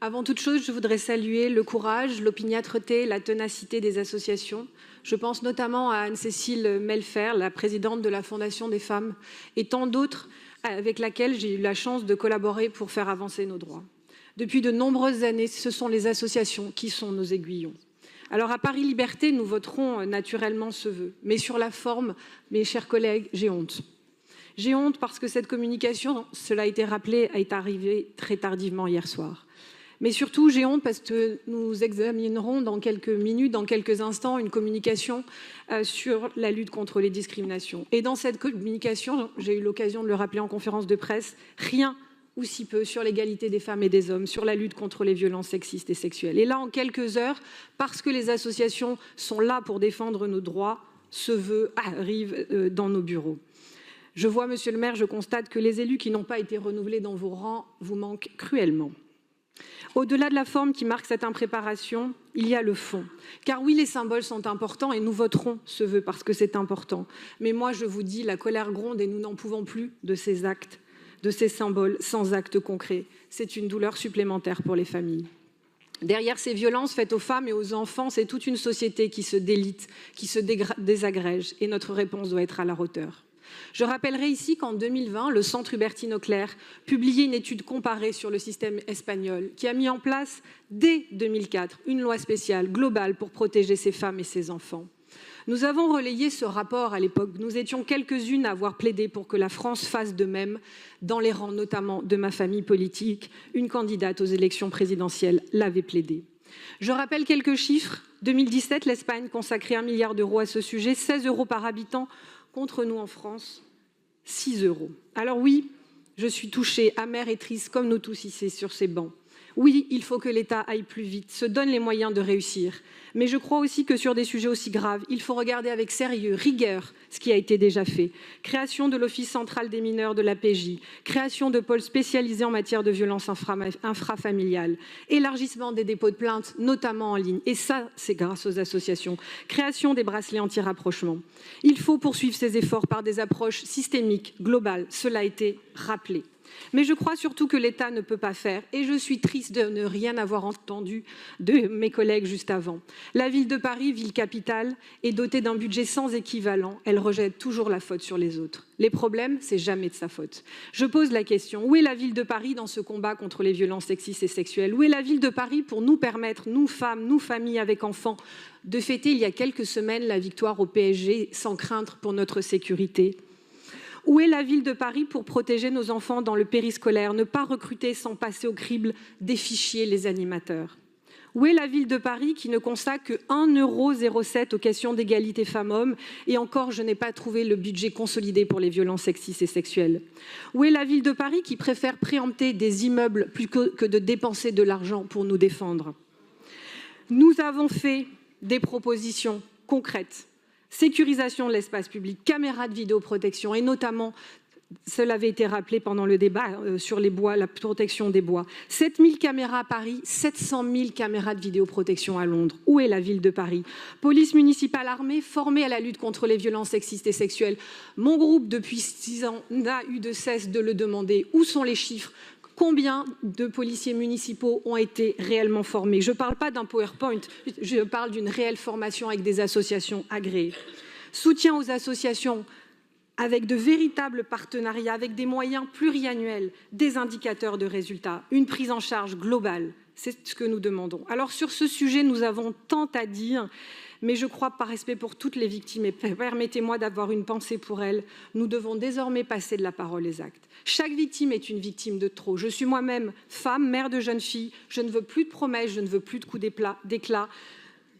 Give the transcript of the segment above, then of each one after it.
Avant toute chose, je voudrais saluer le courage, l'opiniâtreté, la ténacité des associations. Je pense notamment à Anne-Cécile Melfer, la présidente de la Fondation des femmes, et tant d'autres avec laquelle j'ai eu la chance de collaborer pour faire avancer nos droits. Depuis de nombreuses années, ce sont les associations qui sont nos aiguillons. Alors à Paris Liberté, nous voterons naturellement ce vœu. Mais sur la forme, mes chers collègues, j'ai honte. J'ai honte parce que cette communication, cela a été rappelé, est arrivée très tardivement hier soir. Mais surtout, j'ai honte parce que nous examinerons dans quelques minutes, dans quelques instants, une communication sur la lutte contre les discriminations. Et dans cette communication, j'ai eu l'occasion de le rappeler en conférence de presse, rien ou si peu sur l'égalité des femmes et des hommes, sur la lutte contre les violences sexistes et sexuelles. Et là, en quelques heures, parce que les associations sont là pour défendre nos droits, ce vœu arrive dans nos bureaux. Je vois, monsieur le maire, je constate que les élus qui n'ont pas été renouvelés dans vos rangs vous manquent cruellement. Au-delà de la forme qui marque cette impréparation, il y a le fond. Car oui, les symboles sont importants et nous voterons ce vœu parce que c'est important. Mais moi, je vous dis, la colère gronde et nous n'en pouvons plus de ces actes, de ces symboles sans actes concrets. C'est une douleur supplémentaire pour les familles. Derrière ces violences faites aux femmes et aux enfants, c'est toute une société qui se délite, qui se désagrège et notre réponse doit être à la hauteur. Je rappellerai ici qu'en 2020, le Centre Hubertine Auclair publiait une étude comparée sur le système espagnol qui a mis en place, dès 2004, une loi spéciale globale pour protéger ces femmes et ces enfants. Nous avons relayé ce rapport à l'époque. Nous étions quelques-unes à avoir plaidé pour que la France fasse de même, dans les rangs notamment de ma famille politique. Une candidate aux élections présidentielles l'avait plaidé. Je rappelle quelques chiffres. 2017, l'Espagne consacrait 1 milliard d'euros à ce sujet, 16 € par habitant. Contre nous en France, 6 €. Alors oui, je suis touchée, amère et triste, comme nous tous ici sur ces bancs. Oui, il faut que l'État aille plus vite, se donne les moyens de réussir. Mais je crois aussi que sur des sujets aussi graves, il faut regarder avec sérieux, rigueur, ce qui a été déjà fait. Création de l'Office central des mineurs de la PJ, création de pôles spécialisés en matière de violences infrafamiliales, élargissement des dépôts de plainte, notamment en ligne. Et ça, c'est grâce aux associations. Création des bracelets anti-rapprochement. Il faut poursuivre ces efforts par des approches systémiques, globales. Cela a été rappelé. Mais je crois surtout que l'État ne peut pas faire, et je suis triste de ne rien avoir entendu de mes collègues juste avant. La ville de Paris, ville capitale, est dotée d'un budget sans équivalent. Elle rejette toujours la faute sur les autres. Les problèmes, c'est jamais de sa faute. Je pose la question, où est la ville de Paris dans ce combat contre les violences sexistes et sexuelles? Où est la ville de Paris pour nous permettre, nous femmes, nous familles avec enfants, de fêter il y a quelques semaines la victoire au PSG sans craindre pour notre sécurité? Où est la ville de Paris pour protéger nos enfants dans le périscolaire, ne pas recruter sans passer au crible des fichiers les animateurs? Où est la ville de Paris qui ne consacre que 1,07 € aux questions d'égalité femmes-hommes? Et encore, je n'ai pas trouvé le budget consolidé pour les violences sexistes et sexuelles. Où est la ville de Paris qui préfère préempter des immeubles plutôt que de dépenser de l'argent pour nous défendre? Nous avons fait des propositions concrètes. Sécurisation de l'espace public, caméras de vidéoprotection et notamment, cela avait été rappelé pendant le débat sur les bois, la protection des bois. 7 000 caméras à Paris, 700 000 caméras de vidéoprotection à Londres. Où est la ville de Paris? Police municipale armée, formée à la lutte contre les violences sexistes et sexuelles. Mon groupe, depuis 6 ans, n'a eu de cesse de le demander. Où sont les chiffres? Combien de policiers municipaux ont été réellement formés? Je ne parle pas d'un PowerPoint, je parle d'une réelle formation avec des associations agréées. Soutien aux associations avec de véritables partenariats, avec des moyens pluriannuels, des indicateurs de résultats, une prise en charge globale. C'est ce que nous demandons. Alors sur ce sujet, nous avons tant à dire, mais je crois, par respect pour toutes les victimes, et permettez-moi d'avoir une pensée pour elles, nous devons désormais passer de la parole aux actes. Chaque victime est une victime de trop. Je suis moi-même femme, mère de jeunes filles, je ne veux plus de promesses, je ne veux plus de coups d'éclat,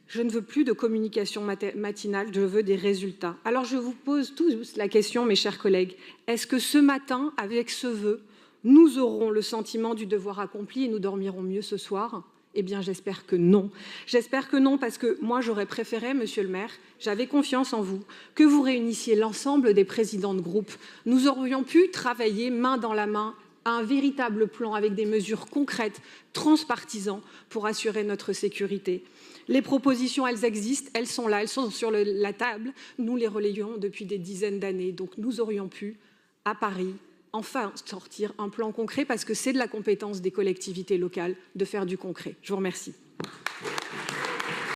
je ne veux plus de communication matinale, je veux des résultats. Alors je vous pose tous la question, mes chers collègues, est-ce que ce matin, avec ce vœu, nous aurons le sentiment du devoir accompli et nous dormirons mieux ce soir? Eh bien, j'espère que non. J'espère que non parce que moi, j'aurais préféré, monsieur le maire, j'avais confiance en vous, que vous réunissiez l'ensemble des présidents de groupe. Nous aurions pu travailler main dans la main à un véritable plan avec des mesures concrètes, transpartisans, pour assurer notre sécurité. Les propositions, elles existent, elles sont là, elles sont sur la table. Nous les relayons depuis des dizaines d'années. Donc, nous aurions pu, à Paris, enfin sortir un plan concret, parce que c'est de la compétence des collectivités locales de faire du concret. Je vous remercie.